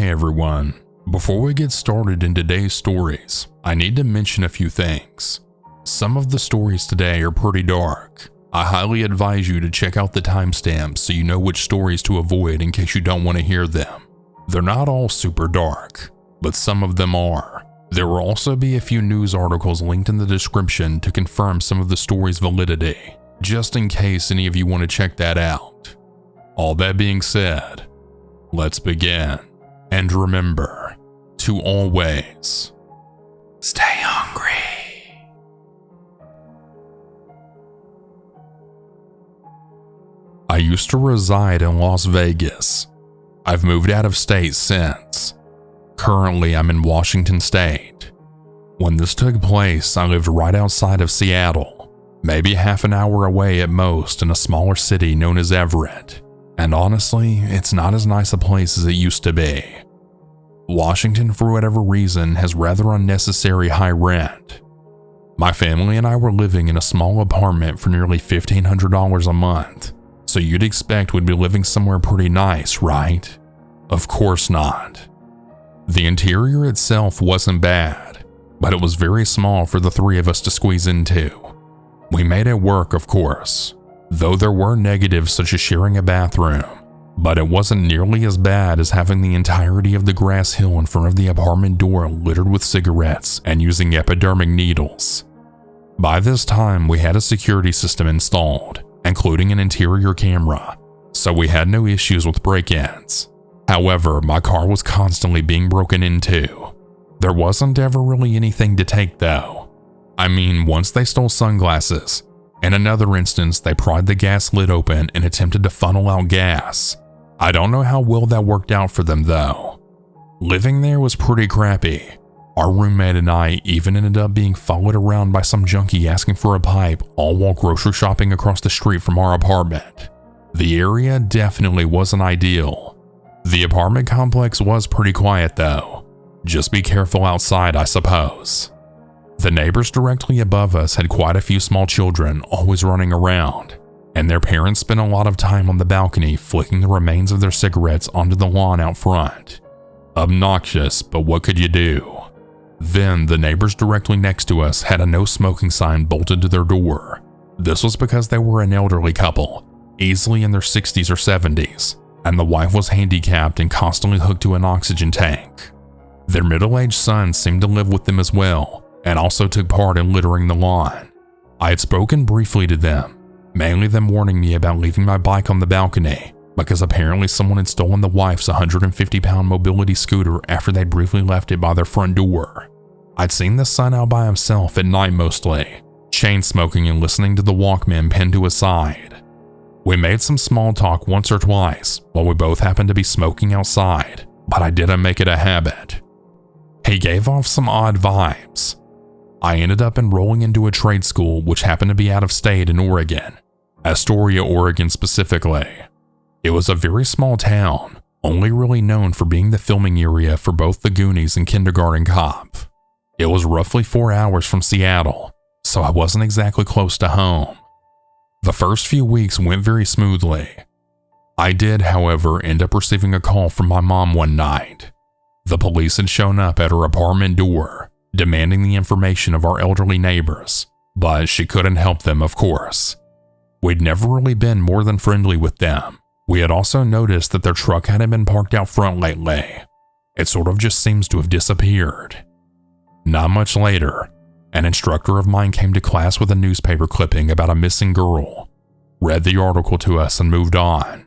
Hey everyone, before we get started in today's stories, I need to mention a few things. Some of the stories today are pretty dark. I highly advise you to check out the timestamps so you know which stories to avoid in case you don't want to hear them. They're not all super dark, but some of them are. There will also be a few news articles linked in the description to confirm some of the story's validity, just in case any of you want to check that out. All that being said, let's begin. And remember to always stay hungry. I used to reside in Las Vegas. I've moved out of state since. Currently, I'm in Washington State. When this took place, I lived right outside of Seattle, maybe half an hour away at most in a smaller city known as Everett. And honestly, it's not as nice a place as it used to be. Washington, for whatever reason, has rather unnecessary high rent. My family and I were living in a small apartment for nearly $1,500 a month, so you'd expect we'd be living somewhere pretty nice, right? Of course not. The interior itself wasn't bad, but it was very small for the three of us to squeeze into. We made it work, of course, though there were negatives such as sharing a bathroom, but it wasn't nearly as bad as having the entirety of the grass hill in front of the apartment door littered with cigarettes and using epidermic needles. By this time, we had a security system installed, including an interior camera, so we had no issues with break-ins. However, my car was constantly being broken into. There wasn't ever really anything to take though. I mean, once they stole sunglasses. In another instance, they pried the gas lid open and attempted to funnel out gas. I don't know how well that worked out for them though. Living there was pretty crappy. Our roommate and I even ended up being followed around by some junkie asking for a pipe, all while grocery shopping across the street from our apartment. The area definitely wasn't ideal. The apartment complex was pretty quiet though. Just be careful outside, I suppose. The neighbors directly above us had quite a few small children always running around, and their parents spent a lot of time on the balcony flicking the remains of their cigarettes onto the lawn out front. Obnoxious, but what could you do? Then the neighbors directly next to us had a no smoking sign bolted to their door. This was because they were an elderly couple, easily in their 60s or 70s, and the wife was handicapped and constantly hooked to an oxygen tank. Their middle-aged son seemed to live with them as well, and also took part in littering the lawn. I had spoken briefly to them, mainly them warning me about leaving my bike on the balcony because apparently someone had stolen the wife's 150-pound mobility scooter after they briefly left it by their front door. I'd seen the son out by himself at night mostly, chain smoking and listening to the Walkman pinned to his side. We made some small talk once or twice while we both happened to be smoking outside, but I didn't make it a habit. He gave off some odd vibes. I ended up enrolling into a trade school which happened to be out of state in Oregon, Astoria, Oregon specifically. It was a very small town, only really known for being the filming area for both The Goonies and Kindergarten Cop. It was roughly 4 hours from Seattle, so I wasn't exactly close to home. The first few weeks went very smoothly. I did, however, end up receiving a call from my mom one night. The police had shown up at her apartment door, demanding the information of our elderly neighbors, but she couldn't help them, of course. We'd never really been more than friendly with them. We had also noticed that their truck hadn't been parked out front lately. It sort of just seems to have disappeared. Not much later, an instructor of mine came to class with a newspaper clipping about a missing girl, read the article to us and moved on.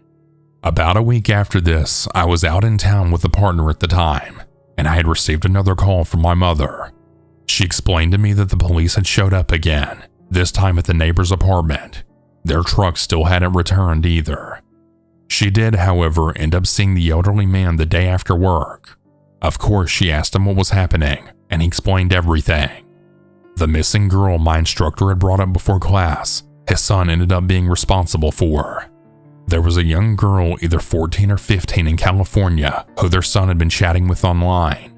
About a week after this, I was out in town with a partner at the time, and I had received another call from my mother. She explained to me that the police had showed up again, this time at the neighbor's apartment. Their truck still hadn't returned either. She did, however, end up seeing the elderly man the day after work. Of course, she asked him what was happening, and he explained everything. The missing girl my instructor had brought up before class, his son ended up being responsible for. There was a young girl, either 14 or 15 in California, who their son had been chatting with online.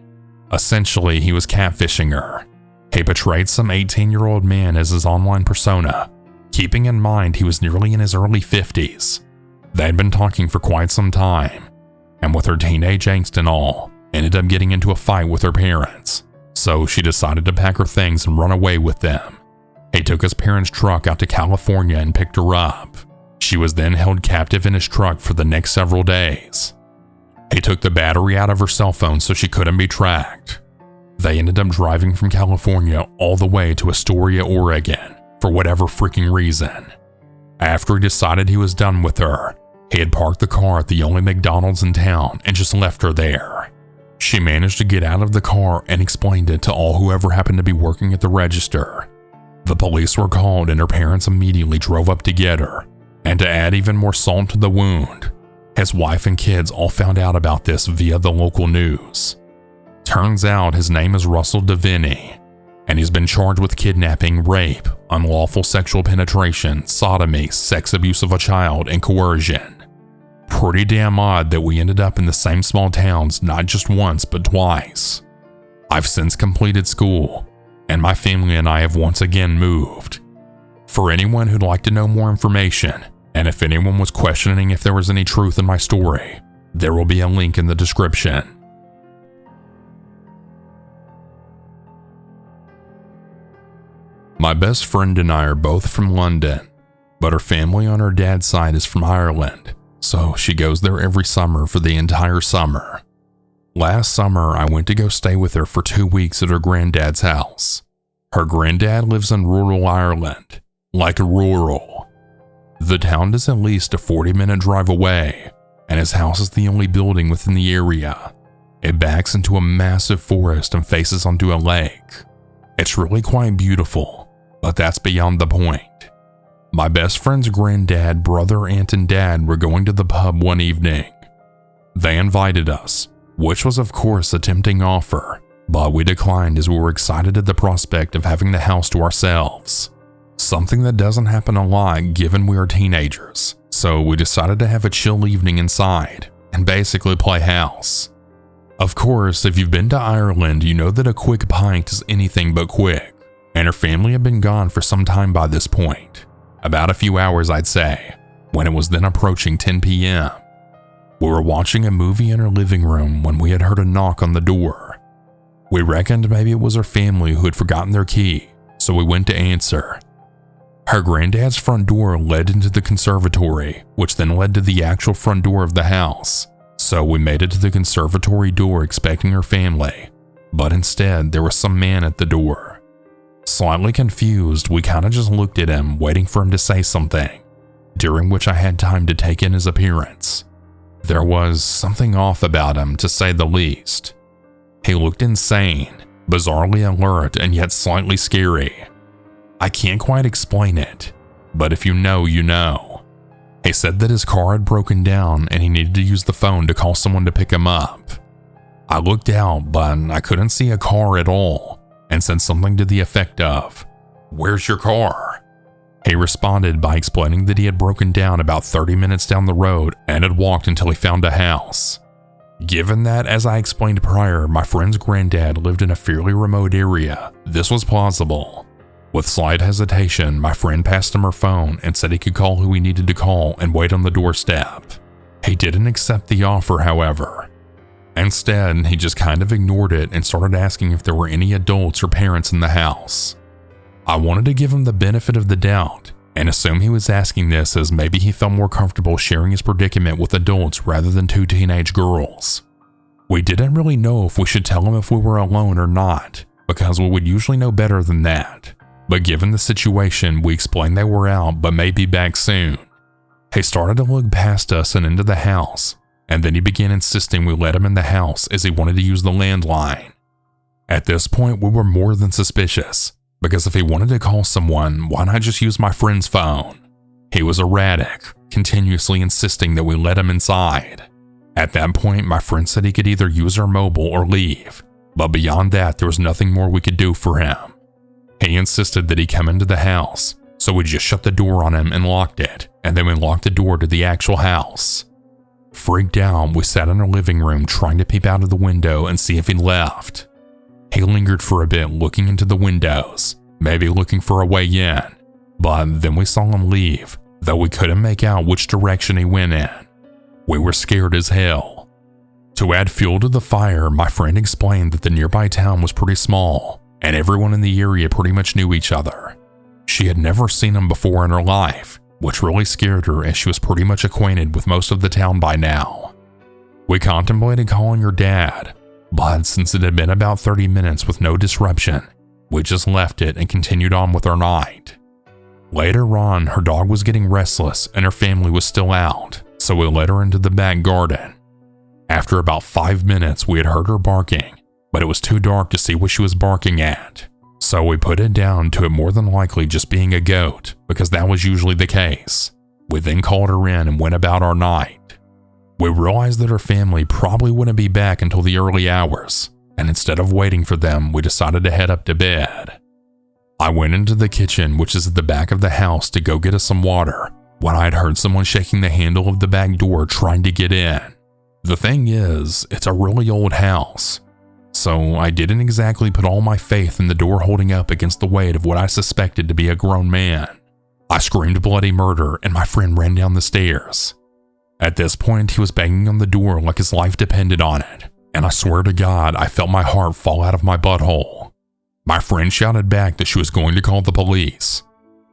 Essentially, he was catfishing her. He portrayed some 18-year-old man as his online persona, keeping in mind he was nearly in his early 50s. They had been talking for quite some time. and with her teenage angst and all, ended up getting into a fight with her parents. So she decided to pack her things and run away with them. He took his parents' truck out to California and picked her up. She was then held captive in his truck for the next several days. He took the battery out of her cell phone so she couldn't be tracked. They ended up driving from California all the way to Astoria, Oregon, for whatever freaking reason. After he decided he was done with her, he had parked the car at the only McDonald's in town and just left her there. She managed to get out of the car and explained it to whoever happened to be working at the register. The police were called and her parents immediately drove up to get her. And to add even more salt to the wound, his wife and kids all found out about this via the local news. Turns out his name is Russell Deviney, and he's been charged with kidnapping, rape, unlawful sexual penetration, sodomy, sex abuse of a child, and coercion. Pretty damn odd that we ended up in the same small towns not just once but twice. I've since completed school, and my family and I have once again moved. For anyone who'd like to know more information, and if anyone was questioning if there was any truth in my story, there will be a link in the description. My best friend and I are both from London, but her family on her dad's side is from Ireland, so she goes there every summer for the entire summer. Last summer, I went to go stay with her for 2 weeks at her granddad's house. Her granddad lives in rural Ireland, like rural. The town is at least a 40-minute drive away, and his house is the only building within the area. It backs into a massive forest and faces onto a lake. It's really quite beautiful, but that's beyond the point. My best friend's granddad, brother, aunt, and dad were going to the pub one evening. They invited us, which was of course a tempting offer, but we declined as we were excited at the prospect of having the house to ourselves. Something that doesn't happen a lot given we are teenagers, so we decided to have a chill evening inside and basically play house. Of course, if you've been to Ireland, you know that a quick pint is anything but quick, and her family had been gone for some time by this point. About a few hours, I'd say, when it was then approaching 10 p.m. We were watching a movie in her living room when we had heard a knock on the door. We reckoned maybe it was her family who had forgotten their key, so we went to answer. Her granddad's front door led into the conservatory, which then led to the actual front door of the house. So we made it to the conservatory door expecting her family, but instead there was some man at the door. Slightly confused, we kinda just looked at him, waiting for him to say something, during which I had time to take in his appearance. There was something off about him, to say the least. He looked insane, bizarrely alert, and yet slightly scary. I can't quite explain it, but if you know, you know. He said that his car had broken down and he needed to use the phone to call someone to pick him up. I looked out, but I couldn't see a car at all, and said something to the effect of, "Where's your car?" He responded by explaining that he had broken down about 30 minutes down the road and had walked until he found a house. Given that, as I explained prior, my friend's granddad lived in a fairly remote area, this was plausible. With slight hesitation, my friend passed him her phone and said he could call who he needed to call and wait on the doorstep. He didn't accept the offer, however. Instead, he just kind of ignored it and started asking if there were any adults or parents in the house. I wanted to give him the benefit of the doubt and assume he was asking this as maybe he felt more comfortable sharing his predicament with adults rather than 2 teenage girls. We didn't really know if we should tell him if we were alone or not, because we would usually know better than that. But given the situation, we explained they were out but may be back soon. He started to look past us and into the house, and then he began insisting we let him in the house as he wanted to use the landline. At this point, we were more than suspicious, because if he wanted to call someone, why not just use my friend's phone? He was erratic, continuously insisting that we let him inside. At that point, my friend said he could either use our mobile or leave, but beyond that, there was nothing more we could do for him. He insisted that he come into the house, so we just shut the door on him and locked it, and then we locked the door to the actual house. Freaked out, we sat in our living room trying to peep out of the window and see if he'd left. He lingered for a bit looking into the windows, maybe looking for a way in, but then we saw him leave, though we couldn't make out which direction he went in. We were scared as hell. To add fuel to the fire, my friend explained that the nearby town was pretty small, and everyone in the area pretty much knew each other. She had never seen him before in her life, which really scared her as she was pretty much acquainted with most of the town by now. We contemplated calling her dad, but since it had been about 30 minutes with no disruption, we just left it and continued on with our night. Later on, her dog was getting restless and her family was still out, so we let her into the back garden. After about 5 minutes, we had heard her barking, but it was too dark to see what she was barking at, so we put it down to it more than likely just being a goat, because that was usually the case. We then called her in and went about our night. We realized that her family probably wouldn't be back until the early hours, and instead of waiting for them, we decided to head up to bed. I went into the kitchen, which is at the back of the house, to go get us some water, when I had heard someone shaking the handle of the back door trying to get in. The thing is, it's a really old house, so I didn't exactly put all my faith in the door holding up against the weight of what I suspected to be a grown man. I screamed bloody murder and my friend ran down the stairs. At this point, he was banging on the door like his life depended on it, and I swear to God, I felt my heart fall out of my butthole. My friend shouted back that she was going to call the police,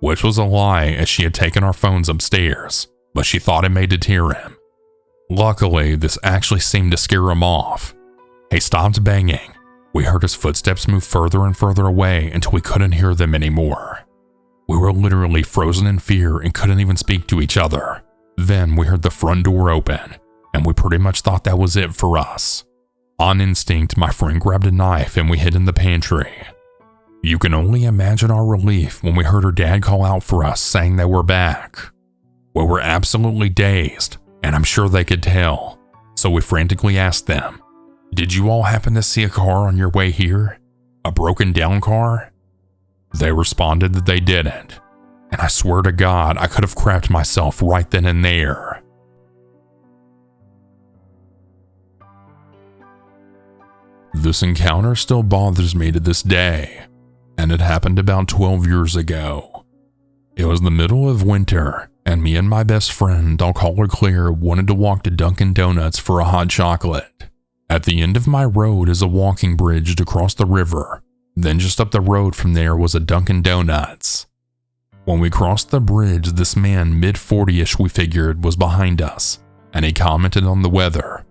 which was a lie as she had taken our phones upstairs, but she thought it may deter him. Luckily, this actually seemed to scare him off. He stopped banging. We heard his footsteps move further and further away until we couldn't hear them anymore. We were literally frozen in fear and couldn't even speak to each other. Then we heard the front door open, and we pretty much thought that was it for us. On instinct, my friend grabbed a knife and we hid in the pantry. You can only imagine our relief when we heard her dad call out for us saying that we're back. We were absolutely dazed, and I'm sure they could tell, so we frantically asked them, "Did you all happen to see a car on your way here? A broken down car?" They responded that they didn't, and I swear to God I could have crapped myself right then and there. This encounter still bothers me to this day, and it happened about 12 years ago. It was the middle of winter, and me and my best friend, I'll call her Claire, wanted to walk to Dunkin' Donuts for a hot chocolate. At the end of my road is a walking bridge to cross the river. Then just up the road from there was a Dunkin' Donuts. When we crossed the bridge, this man, mid-40ish we figured, was behind us, and he commented on the weather.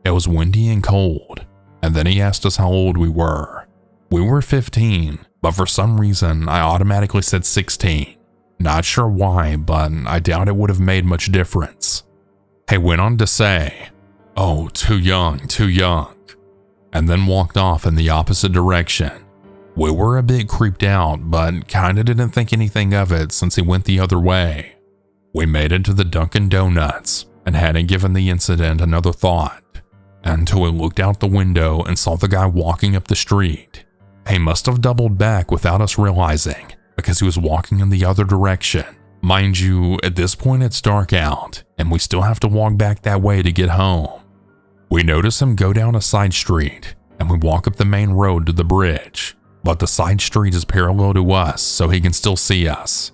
It was windy and cold, and then he asked us how old we were. We were 15, but for some reason I automatically said 16. Not sure why, but I doubt it would have made much difference. He went on to say, "Oh, too young, and then walked off in the opposite direction. We were a bit creeped out, but kinda didn't think anything of it since he went the other way. We made it to the Dunkin' Donuts and hadn't given the incident another thought until we looked out the window and saw the guy walking up the street. He must have doubled back without us realizing, because he was walking in the other direction. Mind you, at this point it's dark out, and we still have to walk back that way to get home. We notice him go down a side street, and we walk up the main road to the bridge, but the side street is parallel to us, so he can still see us.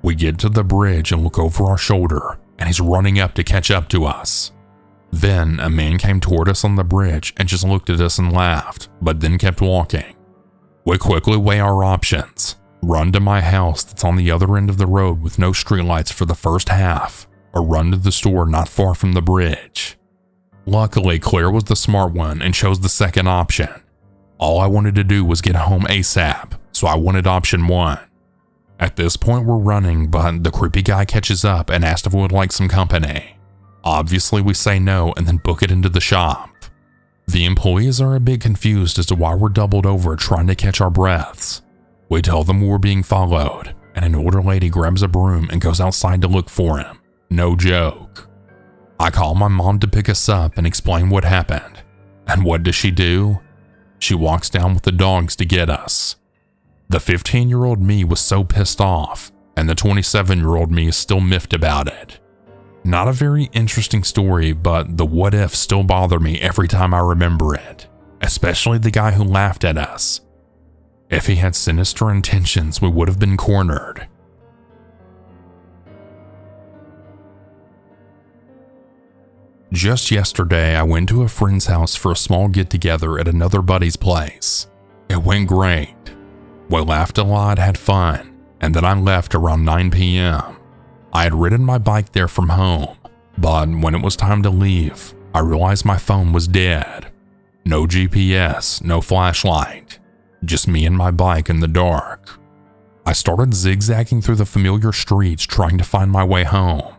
We get to the bridge and look over our shoulder, and he's running up to catch up to us. Then a man came toward us on the bridge and just looked at us and laughed, but then kept walking. We quickly weigh our options. Run to my house that's on the other end of the road with no streetlights for the first half, or run to the store not far from the bridge. Luckily, Claire was the smart one and chose the second option. All I wanted to do was get home ASAP, so I wanted option 1. At this point we're running, but the creepy guy catches up and asks if we would like some company. Obviously we say no and then book it into the shop. The employees are a bit confused as to why we're doubled over trying to catch our breaths. We tell them we're being followed, and an older lady grabs a broom and goes outside to look for him. No joke. I call my mom to pick us up and explain what happened. And what does she do? She walks down with the dogs to get us. The 15-year-old me was so pissed off, and the 27-year-old me is still miffed about it. Not a very interesting story, but the what ifs still bother me every time I remember it, especially the guy who laughed at us. If he had sinister intentions, we would have been cornered. Just yesterday, I went to a friend's house for a small get-together at another buddy's place. It went great. We laughed a lot, had fun, and then I left around 9 p.m. I had ridden my bike there from home, but when it was time to leave, I realized my phone was dead. No GPS, no flashlight, just me and my bike in the dark. I started zigzagging through the familiar streets trying to find my way home.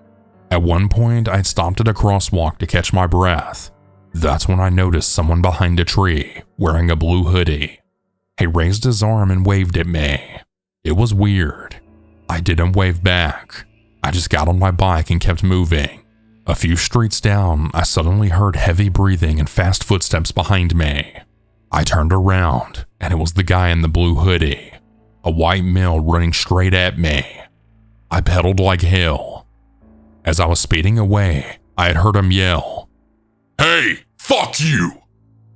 At one point, I stopped at a crosswalk to catch my breath. That's when I noticed someone behind a tree, wearing a blue hoodie. He raised his arm and waved at me. It was weird. I didn't wave back. I just got on my bike and kept moving. A few streets down, I suddenly heard heavy breathing and fast footsteps behind me. I turned around, and it was the guy in the blue hoodie, a white male running straight at me. I pedaled like hell. As I was speeding away, I had heard him yell, "Hey, fuck you!"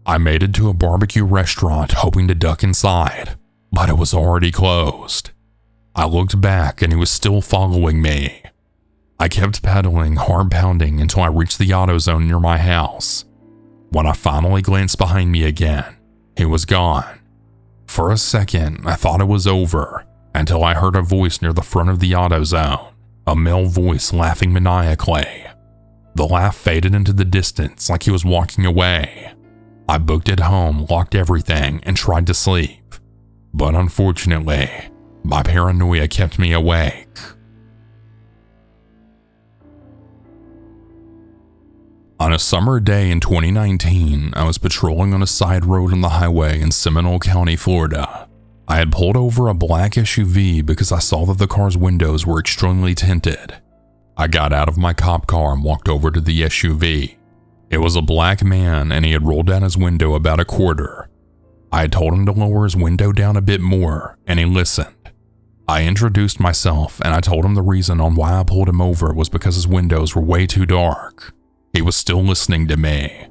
I made it to a barbecue restaurant hoping to duck inside, but it was already closed. I looked back and he was still following me. I kept pedaling, hard pounding until I reached the AutoZone near my house. When I finally glanced behind me again, he was gone. For a second, I thought it was over until I heard a voice near the front of the AutoZone. A male voice laughing maniacally. The laugh faded into the distance like he was walking away. I booked it home, locked everything, and tried to sleep. But unfortunately, my paranoia kept me awake. On a summer day in 2019, I was patrolling on a side road on the highway in Seminole County, Florida. I had pulled over a black SUV because I saw that the car's windows were extremely tinted. I got out of my cop car and walked over to the SUV. It was a black man and he had rolled down his window about a quarter. I had told him to lower his window down a bit more and he listened. I introduced myself and I told him the reason on why I pulled him over was because his windows were way too dark. He was still listening to me.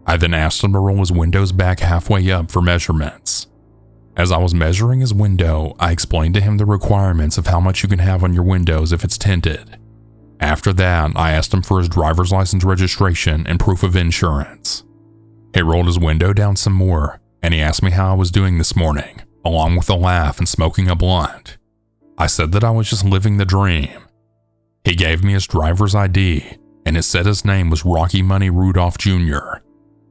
I then asked him to roll his windows back halfway up for measurements. As I was measuring his window, I explained to him the requirements of how much you can have on your windows if it's tinted. After that, I asked him for his driver's license registration and proof of insurance. He rolled his window down some more, and he asked me how I was doing this morning, along with a laugh and smoking a blunt. I said that I was just living the dream. He gave me his driver's ID, and it said his name was Rocky Money Rudolph Jr.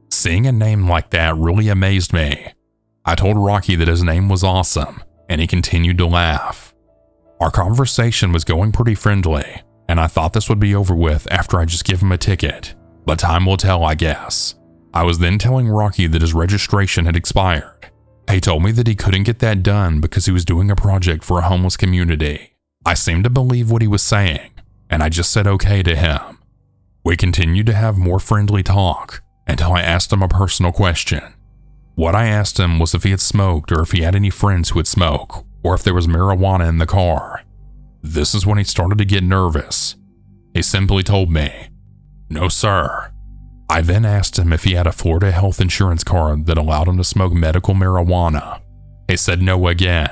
Seeing a name like that really amazed me. I told Rocky that his name was awesome, and he continued to laugh. Our conversation was going pretty friendly, and I thought this would be over with after I just give him a ticket, but time will tell, I guess. I was then telling Rocky that his registration had expired. He told me that he couldn't get that done because he was doing a project for a homeless community. I seemed to believe what he was saying, and I just said okay to him. We continued to have more friendly talk until I asked him a personal question. What I asked him was if he had smoked or if he had any friends who would smoke, or if there was marijuana in the car. This is when he started to get nervous. He simply told me, "No, sir." I then asked him if he had a Florida health insurance card that allowed him to smoke medical marijuana. He said no again.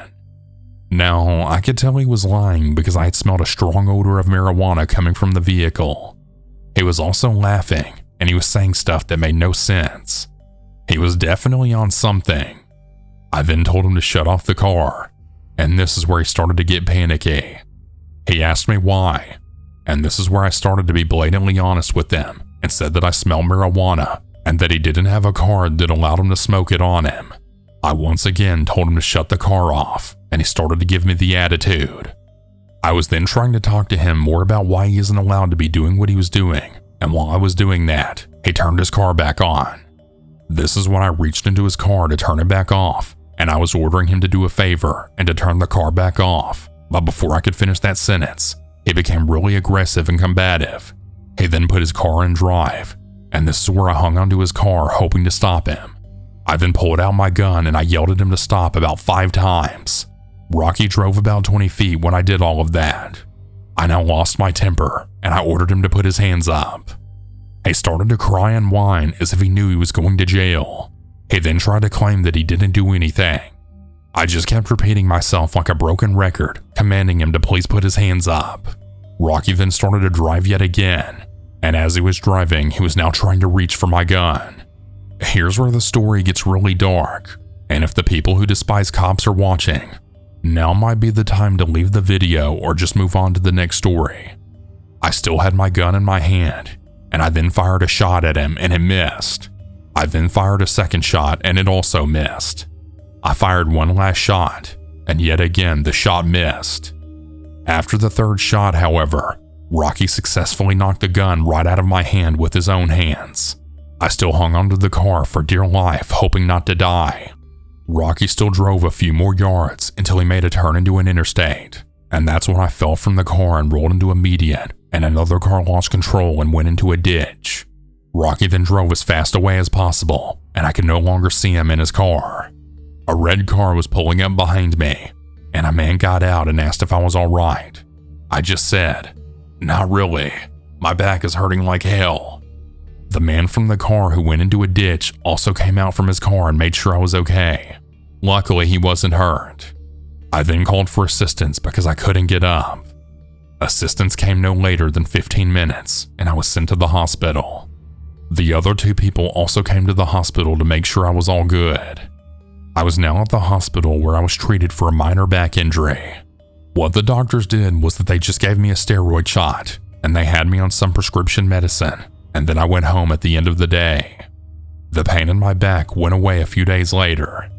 Now, I could tell he was lying because I had smelled a strong odor of marijuana coming from the vehicle. He was also laughing, and he was saying stuff that made no sense. He was definitely on something. I then told him to shut off the car, and this is where he started to get panicky. He asked me why, and this is where I started to be blatantly honest with him and said that I smelled marijuana and that he didn't have a card that allowed him to smoke it on him. I once again told him to shut the car off, and he started to give me the attitude. I was then trying to talk to him more about why he isn't allowed to be doing what he was doing, and while I was doing that, he turned his car back on. This is when I reached into his car to turn it back off, and I was ordering him to do a favor and to turn the car back off. But before I could finish that sentence, he became really aggressive and combative. He then put his car in drive, and this is where I hung onto his car hoping to stop him. I then pulled out my gun and I yelled at him to stop about 5 times. Rocky drove about 20 feet when I did all of that. I now lost my temper, and I ordered him to put his hands up. He started to cry and whine as if he knew he was going to jail. He then tried to claim that he didn't do anything. I just kept repeating myself like a broken record, commanding him to please put his hands up. Rocky then started to drive yet again. and as he was driving, he was now trying to reach for my gun. Here's where the story gets really dark, and if the people who despise cops are watching, now might be the time to leave the video or just move on to the next story. I still had my gun in my hand, and I then fired a shot at him and it missed. I then fired a second shot and it also missed. I fired one last shot, and yet again the shot missed. After the third shot, however, Rocky successfully knocked the gun right out of my hand with his own hands. I still hung onto the car for dear life, hoping not to die. Rocky still drove a few more yards until he made a turn into an interstate, and that's when I fell from the car and rolled into a median, and another car lost control and went into a ditch. Rocky then drove as fast away as possible, and I could no longer see him in his car. A red car was pulling up behind me, and a man got out and asked if I was all right. I just said, "Not really. My back is hurting like hell." The man from the car who went into a ditch also came out from his car and made sure I was okay. Luckily, he wasn't hurt. I then called for assistance because I couldn't get up. Assistance came no later than 15 minutes, and I was sent to the hospital. The other two people also came to the hospital to make sure I was all good. I was now at the hospital where I was treated for a minor back injury. What the doctors did was that they just gave me a steroid shot, and they had me on some prescription medicine, and then I went home at the end of the day. The pain in my back went away a few days later.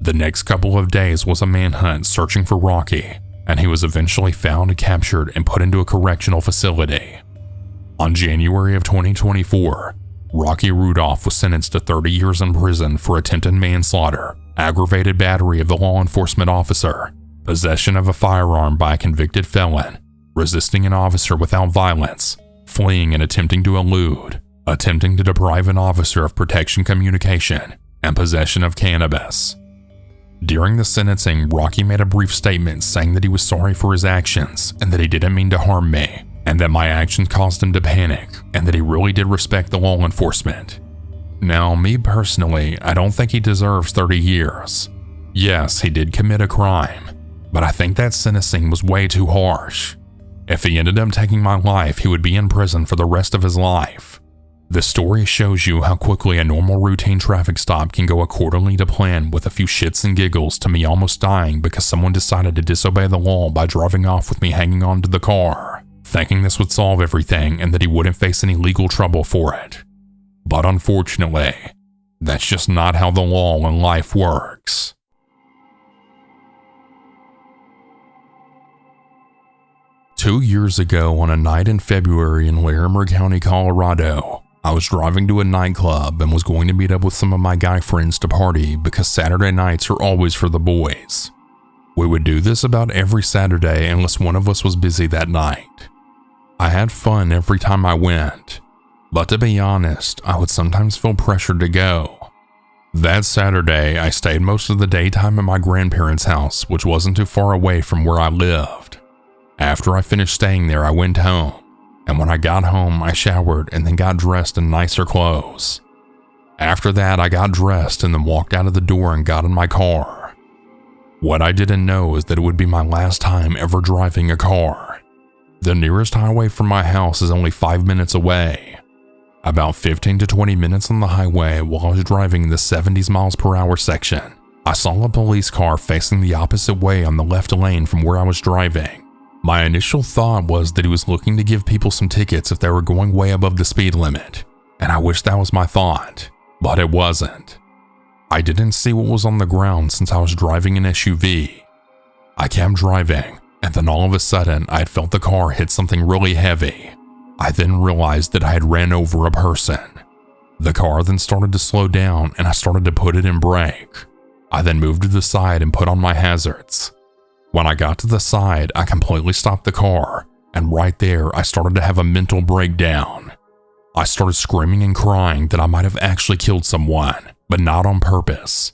The next couple of days was a manhunt searching for Rocky, and he was eventually found, captured, and put into a correctional facility. On January of 2024, Rocky Rudolph was sentenced to 30 years in prison for attempted manslaughter, aggravated battery of the law enforcement officer, possession of a firearm by a convicted felon, resisting an officer without violence, fleeing and attempting to elude, attempting to deprive an officer of protection communication, and possession of cannabis. During the sentencing, Rocky made a brief statement saying that he was sorry for his actions and that he didn't mean to harm me, and that my actions caused him to panic, and that he really did respect the law enforcement. Now, me personally, I don't think he deserves 30 years. Yes, he did commit a crime, but I think that sentencing was way too harsh. If he ended up taking my life, he would be in prison for the rest of his life. This story shows you how quickly a normal routine traffic stop can go accordingly to plan, with a few shits and giggles to me almost dying because someone decided to disobey the law by driving off with me hanging onto the car, thinking this would solve everything and that he wouldn't face any legal trouble for it. But unfortunately, that's just not how the law and life works. Two years ago, on a night in February in Larimer County, Colorado, I was driving to a nightclub and was going to meet up with some of my guy friends to party because Saturday nights are always for the boys. We would do this about every Saturday unless one of us was busy that night. I had fun every time I went, but to be honest, I would sometimes feel pressured to go. That Saturday, I stayed most of the daytime at my grandparents' house, which wasn't too far away from where I lived. After I finished staying there, I went home, and when I got home, I showered and then got dressed in nicer clothes. After that, I got dressed and then walked out of the door and got in my car. What I didn't know is that it would be my last time ever driving a car. The nearest highway from my house is only 5 minutes away. About 15 to 20 minutes on the highway while I was driving the 70 miles per hour section, I saw a police car facing the opposite way on the left lane from where I was driving. My initial thought was that he was looking to give people some tickets if they were going way above the speed limit, and I wish that was my thought, but it wasn't. I didn't see what was on the ground since I was driving an SUV. I kept driving, and then all of a sudden I had felt the car hit something really heavy. I then realized that I had ran over a person. The car then started to slow down and I started to put it in brake. I then moved to the side and put on my hazards. When I got to the side, I completely stopped the car, and right there I started to have a mental breakdown. I started screaming and crying that I might have actually killed someone, but not on purpose.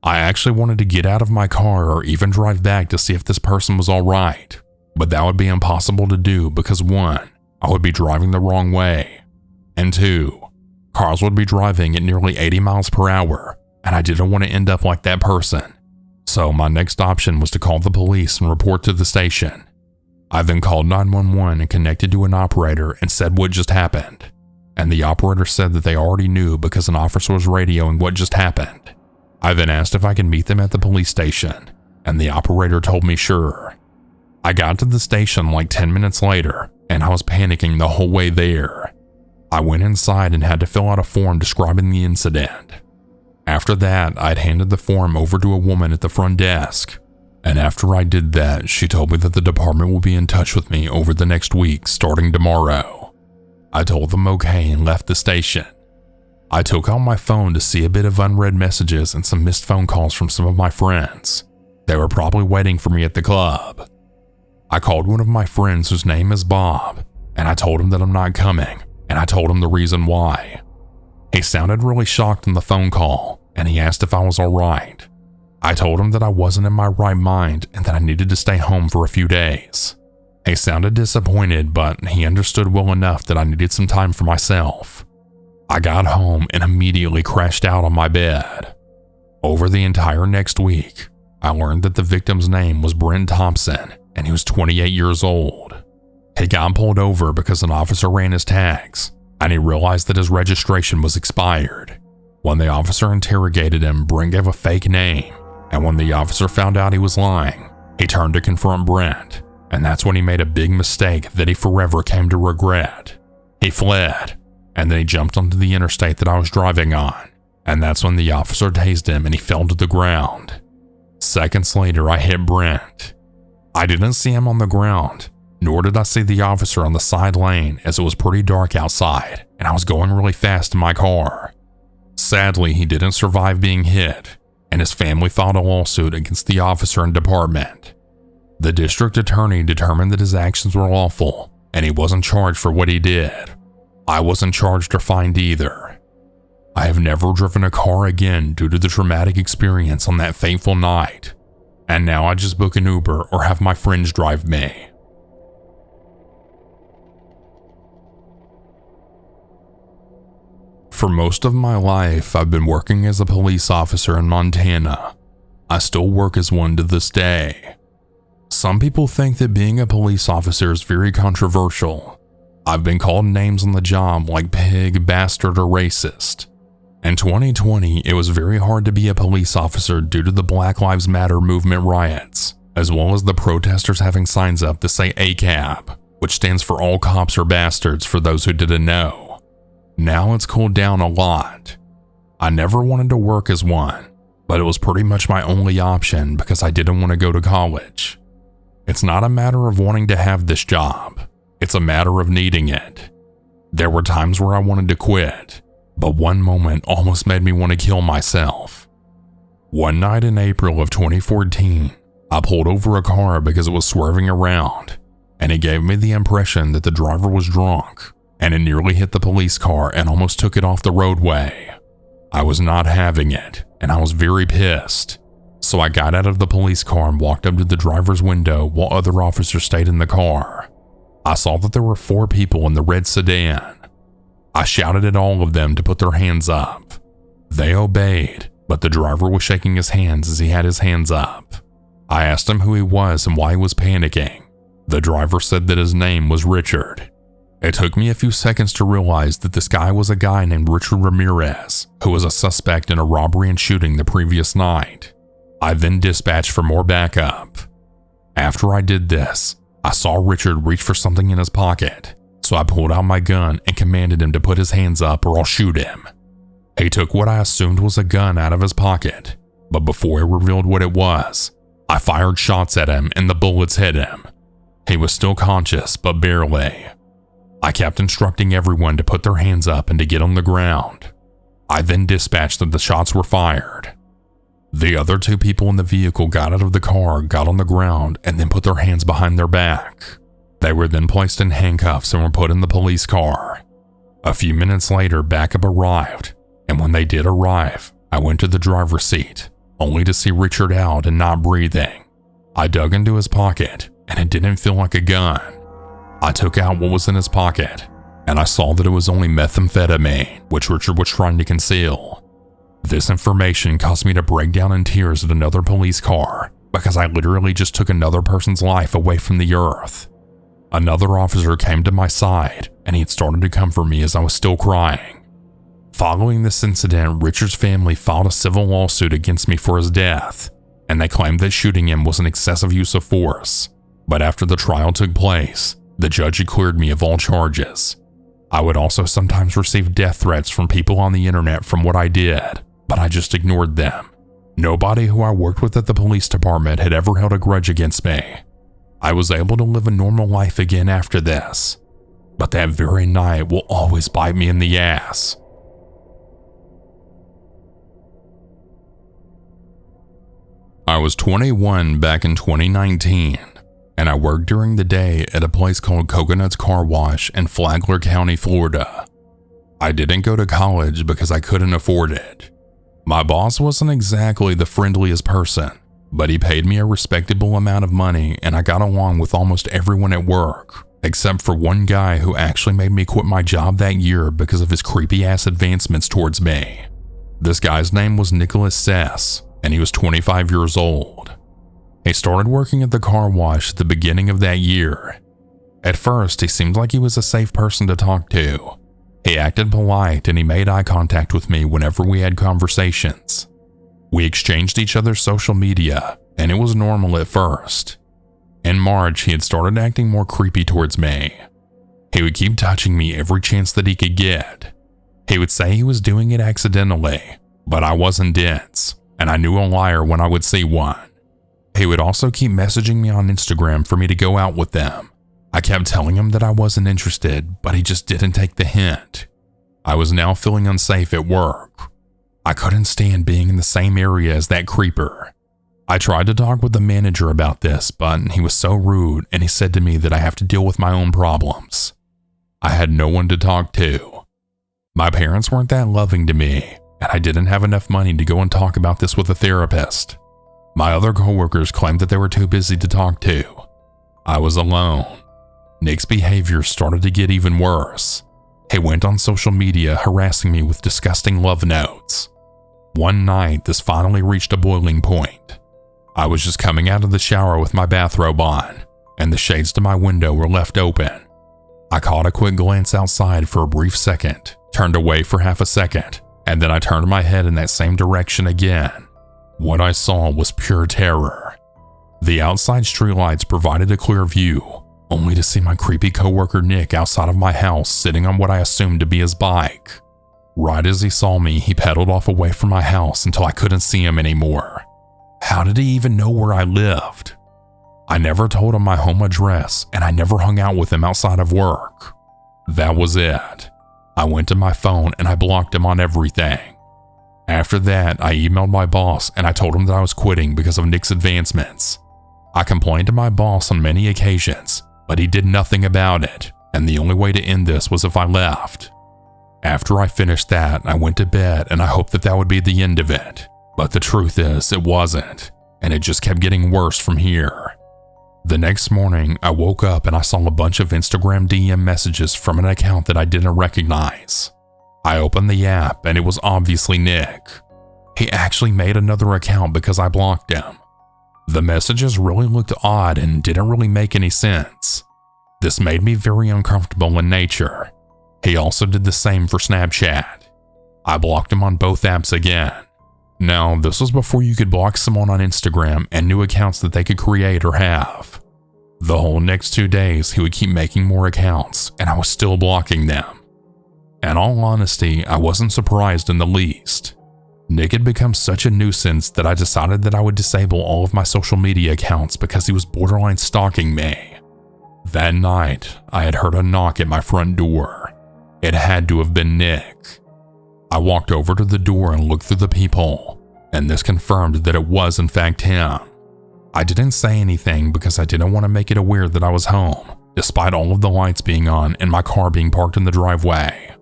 I actually wanted to get out of my car or even drive back to see if this person was all right, but that would be impossible to do because 1, I would be driving the wrong way, and 2, cars would be driving at nearly 80 miles per hour, and I didn't want to end up like that person. So my next option was to call the police and report to the station. I then called 911 and connected to an operator and said what just happened. And the operator said that they already knew because an officer was radioing what just happened. I then asked if I could meet them at the police station, and the operator told me sure. I got to the station like 10 minutes later, and I was panicking the whole way there. I went inside and had to fill out a form describing the incident. After that, I'd handed the form over to a woman at the front desk, and after I did that, she told me that the department will be in touch with me over the next week starting tomorrow. I told them okay and left the station. I took out my phone to see a bit of unread messages and some missed phone calls from some of my friends. They were probably waiting for me at the club. I called one of my friends whose name is Bob, and I told him that I'm not coming, and I told him the reason why. He sounded really shocked on the phone call, and he asked if I was alright. I told him that I wasn't in my right mind and that I needed to stay home for a few days. He sounded disappointed, but he understood well enough that I needed some time for myself. I got home and immediately crashed out on my bed. Over the entire next week, I learned that the victim's name was Brent Thompson, and he was 28 years old. He got pulled over because an officer ran his tags, and he realized that his registration was expired. When the officer interrogated him, Brent gave a fake name, and when the officer found out he was lying, he turned to confront Brent, and that's when he made a big mistake that he forever came to regret. He fled, and then he jumped onto the interstate that I was driving on, and that's when the officer tased him and he fell to the ground. Seconds later, I hit Brent. I didn't see him on the ground, nor did I see the officer on the side lane as it was pretty dark outside and I was going really fast in my car. Sadly, he didn't survive being hit, and his family filed a lawsuit against the officer and department. The district attorney determined that his actions were lawful, and he wasn't charged for what he did. I wasn't charged or fined either. I have never driven a car again due to the traumatic experience on that fateful night, and now I just book an Uber or have my friends drive me. For most of my life, I've been working as a police officer in Montana. I still work as one to this day. Some people think that being a police officer is very controversial. I've been called names on the job like pig, bastard, or racist. In 2020, it was very hard to be a police officer due to the Black Lives Matter movement riots, as well as the protesters having signs up that say ACAB, which stands for All Cops Are Bastards for those who didn't know. Now it's cooled down a lot. I never wanted to work as one, but it was pretty much my only option because I didn't want to go to college. It's not a matter of wanting to have this job, it's a matter of needing it. There were times where I wanted to quit, but one moment almost made me want to kill myself. One night in April of 2014, I pulled over a car because it was swerving around, and it gave me the impression that the driver was drunk, and it nearly hit the police car and almost took it off the roadway. I was not having it, and I was very pissed. So I got out of the police car and walked up to the driver's window while other officers stayed in the car. I saw that there were 4 people in the red sedan. I shouted at all of them to put their hands up. They obeyed, but the driver was shaking his hands as he had his hands up. I asked him who he was and why he was panicking. The driver said that his name was Richard. It took me a few seconds to realize that this guy was a guy named Richard Ramirez, who was a suspect in a robbery and shooting the previous night. I then dispatched for more backup. After I did this, I saw Richard reach for something in his pocket, so I pulled out my gun and commanded him to put his hands up or I'll shoot him. He took what I assumed was a gun out of his pocket, but before he revealed what it was, I fired shots at him and the bullets hit him. He was still conscious, but barely. I kept instructing everyone to put their hands up and to get on the ground. I then dispatched that the shots were fired. The other 2 people in the vehicle got out of the car, got on the ground, and then put their hands behind their back. They were then placed in handcuffs and were put in the police car. A few minutes later, backup arrived, and when they did arrive, I went to the driver's seat, only to see Richard out and not breathing. I dug into his pocket, and it didn't feel like a gun. I took out what was in his pocket, and I saw that it was only methamphetamine, which Richard was trying to conceal. This information caused me to break down in tears at another police car because I literally just took another person's life away from the earth. Another officer came to my side and he had started to comfort me as I was still crying. Following this incident, Richard's family filed a civil lawsuit against me for his death, and they claimed that shooting him was an excessive use of force. But after the trial took place, the judge had cleared me of all charges. I would also sometimes receive death threats from people on the internet from what I did, but I just ignored them. Nobody who I worked with at the police department had ever held a grudge against me. I was able to live a normal life again after this, but that very night will always bite me in the ass. I was 21 back in 2019, and I worked during the day at a place called Coconuts Car Wash in Flagler County, Florida. I didn't go to college because I couldn't afford it. My boss wasn't exactly the friendliest person, but he paid me a respectable amount of money and I got along with almost everyone at work, except for one guy who actually made me quit my job that year because of his creepy-ass advancements towards me. This guy's name was Nicholas Sess, and he was 25 years old. He started working at the car wash at the beginning of that year. At first, he seemed like he was a safe person to talk to. He acted polite and he made eye contact with me whenever we had conversations. We exchanged each other's social media, and it was normal at first. In March, he had started acting more creepy towards me. He would keep touching me every chance that he could get. He would say he was doing it accidentally, but I wasn't dense, and I knew a liar when I would see one. He would also keep messaging me on Instagram for me to go out with them. I kept telling him that I wasn't interested, but he just didn't take the hint. I was now feeling unsafe at work. I couldn't stand being in the same area as that creeper. I tried to talk with the manager about this, but he was so rude and he said to me that I have to deal with my own problems. I had no one to talk to. My parents weren't that loving to me, and I didn't have enough money to go and talk about this with a therapist. My other coworkers claimed that they were too busy to talk to. I was alone. Nick's behavior started to get even worse. He went on social media harassing me with disgusting love notes. One night, this finally reached a boiling point. I was just coming out of the shower with my bathrobe on, and the shades to my window were left open. I caught a quick glance outside for a brief second, turned away for half a second, and then I turned my head in that same direction again. What I saw was pure terror. The outside streetlights provided a clear view, only to see my creepy coworker Nick outside of my house sitting on what I assumed to be his bike. Right as he saw me, he pedaled off away from my house until I couldn't see him anymore. How did he even know where I lived? I never told him my home address, and I never hung out with him outside of work. That was it. I went to my phone and I blocked him on everything. After that, I emailed my boss and I told him that I was quitting because of Nick's advancements. I complained to my boss on many occasions, but he did nothing about it, and the only way to end this was if I left. After I finished that, I went to bed and I hoped that that would be the end of it. But the truth is, it wasn't, and it just kept getting worse from here. The next morning, I woke up and I saw a bunch of Instagram DM messages from an account that I didn't recognize. I opened the app and it was obviously Nick. He actually made another account because I blocked him. The messages really looked odd and didn't really make any sense. This made me very uncomfortable in nature. He also did the same for Snapchat. I blocked him on both apps again. Now, this was before you could block someone on Instagram and new accounts that they could create or have. The whole next 2 days, he would keep making more accounts, and I was still blocking them. In all honesty, I wasn't surprised in the least. Nick had become such a nuisance that I decided that I would disable all of my social media accounts because he was borderline stalking me. That night, I had heard a knock at my front door. It had to have been Nick. I walked over to the door and looked through the peephole, and this confirmed that it was in fact him. I didn't say anything because I didn't want to make it aware that I was home, despite all of the lights being on and my car being parked in the driveway.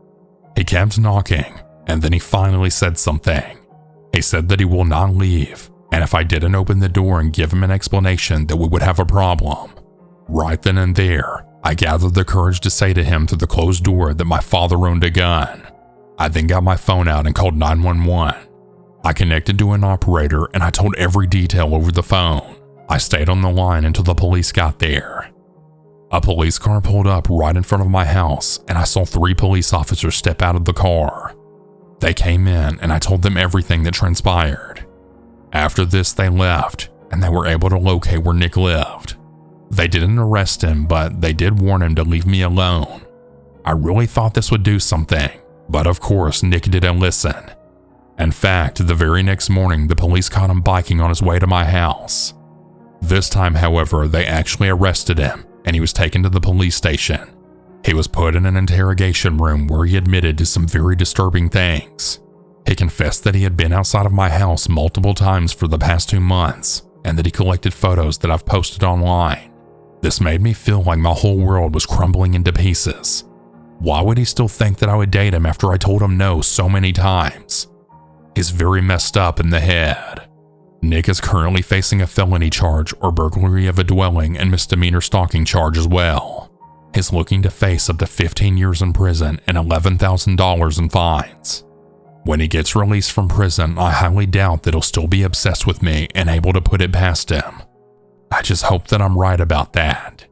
He kept knocking, and then he finally said something. He said that he will not leave, and if I didn't open the door and give him an explanation, that we would have a problem. Right then and there, I gathered the courage to say to him through the closed door that my father owned a gun. I then got my phone out and called 911. I connected to an operator and I told every detail over the phone. I stayed on the line until the police got there. A police car pulled up right in front of my house, and I saw 3 police officers step out of the car. They came in, and I told them everything that transpired. After this, they left, and they were able to locate where Nick lived. They didn't arrest him, but they did warn him to leave me alone. I really thought this would do something, but of course Nick didn't listen. In fact, the very next morning, the police caught him biking on his way to my house. This time, however, they actually arrested him, and he was taken to the police station. He was put in an interrogation room where he admitted to some very disturbing things. He confessed that he had been outside of my house multiple times for the past 2 months, and that he collected photos that I've posted online. This made me feel like my whole world was crumbling into pieces. Why would he still think that I would date him after I told him no so many times? He's very messed up in the head. Nick is currently facing a felony charge or burglary of a dwelling and misdemeanor stalking charge as well. He's looking to face up to 15 years in prison and $11,000 in fines. When he gets released from prison, I highly doubt that he'll still be obsessed with me and able to put it past him. I just hope that I'm right about that.